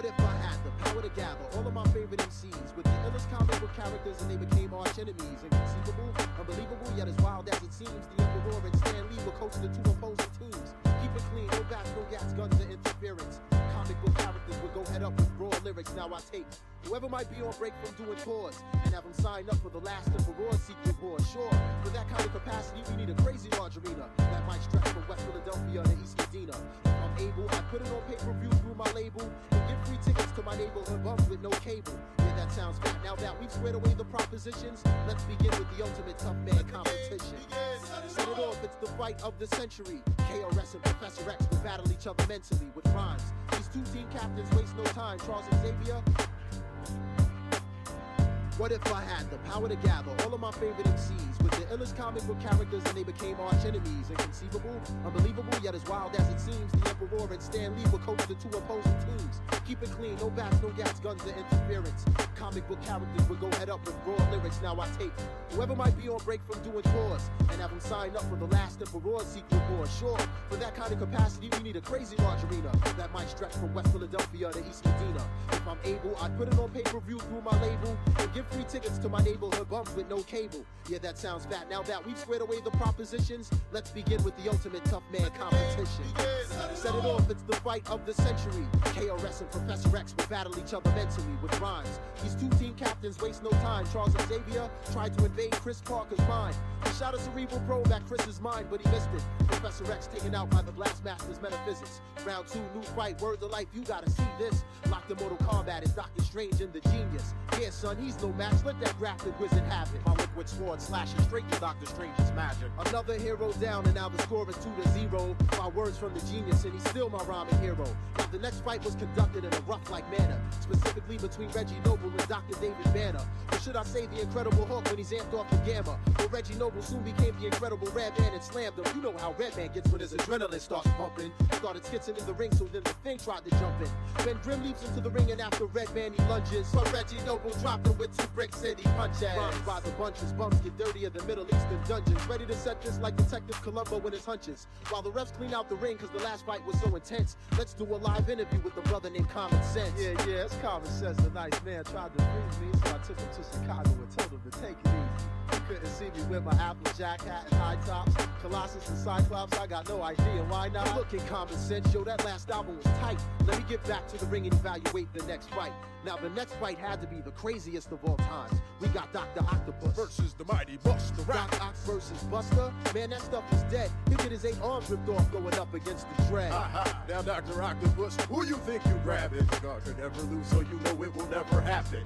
What if I had the power to gather all of my favorite MCs with the illest comic book characters and they became arch enemies? Inconceivable, unbelievable, yet as wild as it seems, the Emperor and Stan Lee were coaching the two opposing teams. Keep it clean, no bats, no gats, guns, or interference. Comic book characters would go head up with raw lyrics. Now I take whoever might be on break from doing chores and have them sign up for the last Emperor's secret war. Sure, for that kind of capacity, we need a crazy large arena that might stretch from West Philadelphia to East Medina. If I'm able, I put it on pay-per-view through my label and give free tickets to my neighborhood bums with no cable. Yeah, that sounds bad. Now that we've squared away the propositions, let's begin with the ultimate tough man competition. Set it off, it's the fight of the century. KRS and Professor X will battle each other mentally with rhymes. These two team captains waste no time. Charles and Xavier. What if I had the power to gather all of my favorite MCs with the illest comic book characters and they became arch enemies? Inconceivable, unbelievable, yet as wild as it seems, the Emperor and Stan Lee would coach the two opposing teams. Keep it clean, no bats, no gats, guns, or interference. Comic book characters would go head up with raw lyrics. Now I take whoever might be on break from doing chores and have them sign up for the last Emperor's secret war. Sure, for that kind of capacity, we need a crazy large arena that might stretch from West Philadelphia to East Medina. If I'm able, I'd put it on pay-per-view through my label and give free tickets to my neighborhood bums with no cable. Yeah, that sounds bad. Now that we've squared away the propositions, let's begin with the ultimate tough man competition. Set it off, it's the fight of the century. KRS and Professor X will battle each other mentally with rhymes. These two team captains waste no time. Charles and Xavier tried to invade Chris Parker's mind. He shot a cerebral probe at Chris's mind, but he missed it. Professor X taken out by the Blastmaster's metaphysics. Round 2, new fight, word to life, you gotta see this. Locked in Mortal Kombat is Doctor Strange and the Genius. Yeah, son, he's no match, let that grafted wizard have it. My liquid sword slashes straight to Doctor Strange's magic. Another hero down, and now the score is 2-0. My words from the Genius, and he's still my rhyming hero. Now the next fight was conducted in a rough-like manner, specifically between Reggie Noble and Dr. David Banner. Or should I say the Incredible Hulk when he's amped off the gamma? But Reggie Noble soon became the Incredible Redman and slammed him. You know how Redman gets when his adrenaline starts pumping. Started skitzing in the ring, so then the Thing tried to jump in. Then Grim leaps into the ring, and after Redman he lunges. But Reggie Noble dropped him with 2 bricks and he punches. Rhymes by the bunches, bums get dirtier than Middle Eastern dungeons. Ready to set this like Detective Columbo in his hunches. While the refs clean out the ring, cause the last fight was so intense. Let's do a live interview with the brother named Common Sense. Yeah, it's Common Sense. The nice man tried to freeze me, so I took him to Chicago and told him to take it easy. You couldn't see me with my Applejack hat and high tops. Colossus and Cyclops, I got no idea why not. Look at Common Sense, yo, that last album was tight. Let me get back to the ring and evaluate the next fight. Now the next fight had to be the craziest of all times. We got Dr. Octopus versus the mighty Buster. Doc Ock versus Buster? Man, that stuff was dead. He'll get his 8 arms ripped off going up against the Dread. Now Dr. Octopus, who you think you grabbing? God could never lose, so you know it will never happen.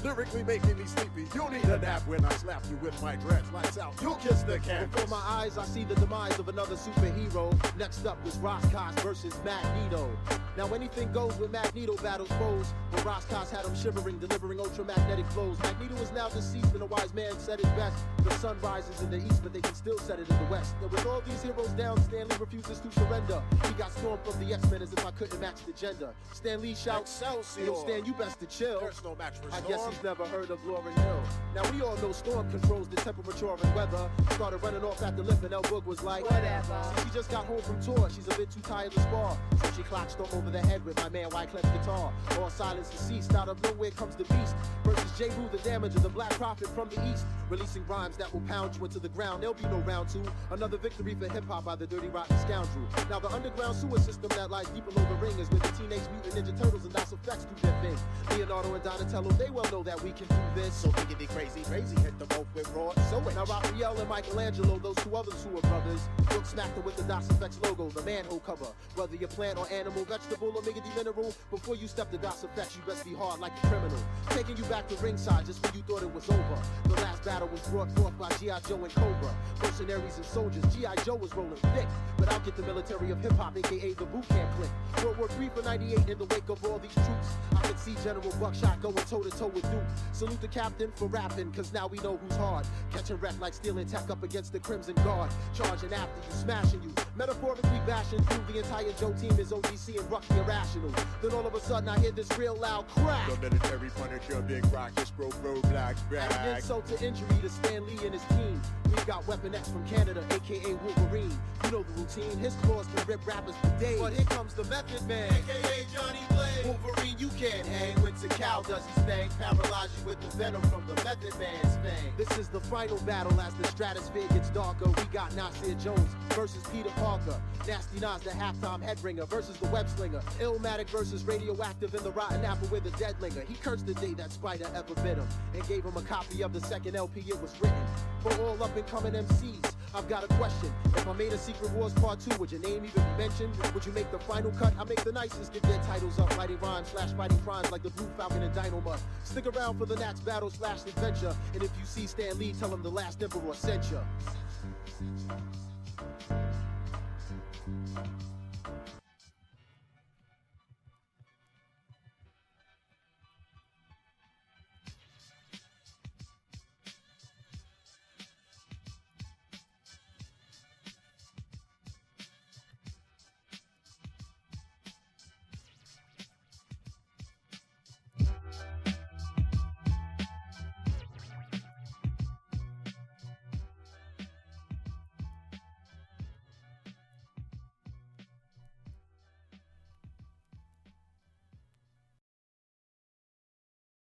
Lyrically making me sleepy, you need a nap when I slap you with my dreads. Lights out, you kiss the canvas. Before my eyes, I see the demise of another superhero. Next up was Roscos versus Magneto. Now anything goes with Magneto battles foes, but Roscos had him shivering, delivering ultramagnetic blows. Magneto is now deceased, and a wise man said it best. The sun rises in the east, but they can still set it in the west. And with all these heroes down, Stan Lee refuses to surrender. He got stormed from the X-Men as if I couldn't match the gender. Stan Lee shouts, Excelsior. "Yo, Stan, you best to chill." There's no match for I Storm. guess he's never heard of Lauryn Hill. Now we all know Storm controls the temperature and weather. Started running off at the lip and El Boog was like, whatever. See, she just got home from tour, she's a bit too tired to spar. So she clocked Storm over the head with my man Wyclef's guitar. All silence and ceased, out of nowhere comes the beast. Versus J. Rue the Damager, the Black Prophet from the east. Releasing rhymes that will pound you into the ground. There'll be no round 2. Another victory for hip-hop by the Dirty Rotten Scoundrel. Now the underground sewer system that lies deep below the ring is where the Teenage Mutant Ninja Turtles and Das Effects do their thing. Leonardo and Donatello, they well know that we can do this. So diggity crazy, hit them both with raw. So Now Raphael and Michelangelo, those 2 others who are brothers, look smacked them with the Das Effects logo, the manhole cover. Whether you're plant or animal, vegetable or miggity mineral, before you step to Das Effects, you best be hard like a criminal. Taking you back to ringside just when you thought it was over. The last battle was brought forth by G.I. Joe and Cobra. Mercenaries and soldiers, G.I. Joe was rolling thick. But I'll get the military of hip-hop, aka the boot camp clique. World War III for 98 in the wake of all these troops. I could see General Buckshot going toe-to-toe with Duke. Salute the captain for rapping, cause now we know who's hard. Catching wreck like stealing tech up against the Crimson Guard. Charging after you, smashing you. Metaphorically bashing through the entire Joe team is OGC and Ruck the Irrational. Then all of a sudden I hear this real loud crack. The military punisher, big rockets, broke black Adding bag. insult to injury to Stan Lee and his team. We got Weapon X from Canada, aka Wolverine. You know the routine, his claws can rip rappers for days. But here comes the Method Man, aka Johnny Blaze. Wolverine, you can't hang. Winter Cow does his thing, paralyze you with the venom from the Method Man's fang. This is the final battle as the stratosphere gets darker. We got Nasir Jones versus Peter Parker. Nasty Nas, the halftime headringer versus the web slinger. Illmatic versus Radioactive in the rotten apple with a dead linger. He cursed the day that Spider ever bit him and gave him a copy of the second LP it was written. For all up and coming MCs, I've got a question. If I made a Secret Wars Part 2, would your name even be mentioned? Would you make the final cut? I make the nicest, get their titles up, writing rhymes / fighting crimes like the Blue Falcon and Dynamo. Stick around for the Nats battle / adventure. And if you see Stan Lee, tell him the last emperor sent ya.